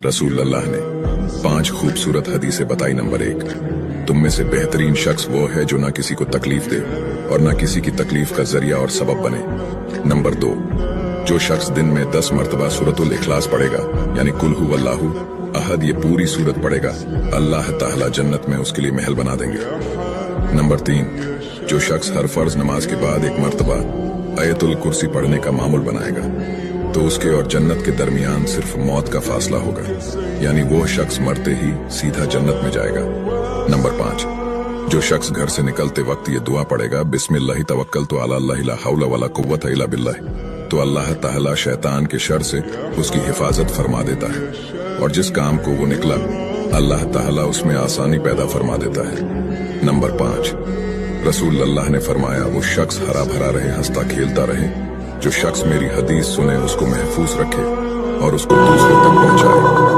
रसूल अल्लाह ने 5 खूबसूरत हदीसें बताई। नंबर 1, तुम में से बेहतरीन शख्स वो है जो ना किसी को तकलीफ दे और ना किसी की तकलीफ का जरिया और सबब बने। नंबर 2, जो शख्स दिन में 10 मरतबा सूरतुल इखलास पढ़ेगा, यानी कुल हु अल्लाहु अहद, ये पूरी सूरत पढ़ेगा, अल्लाह ताला जन्नत में उसके लिए महल बना देंगे। नंबर 3, जो शख्स हर फर्ज नमाज के बाद 1 मरतबा आयतुल कुर्सी पढ़ने का मामूल बनाएगा, तो उसके और जन्नत के दरमियान सिर्फ मौत का फासला होगा, यानी वो शख्स मरते ही सीधा जन्नत में जाएगा। नंबर 5, जो शख्स घर से निकलते वक्त ये दुआ पढ़ेगा, बिस्मिल्लाहि तवक्कलतु अला अल्लाह ला हौला वला कुव्वता इल्ला बिल्लाह, तो अल्लाह ताला शैतान के शर से उसकी हिफाजत फरमा देता है, और जिस काम को वो निकला अल्लाह ताला उसमें आसानी पैदा फरमा देता है। नंबर 5, रसूल अल्लाह ने फरमाया, वो शख्स हरा भरा रहे, हंसता खेलता रहे, जो शख्स मेरी हदीस सुने उसको महफूज रखे और उसको दूसरों तक पहुंचाए।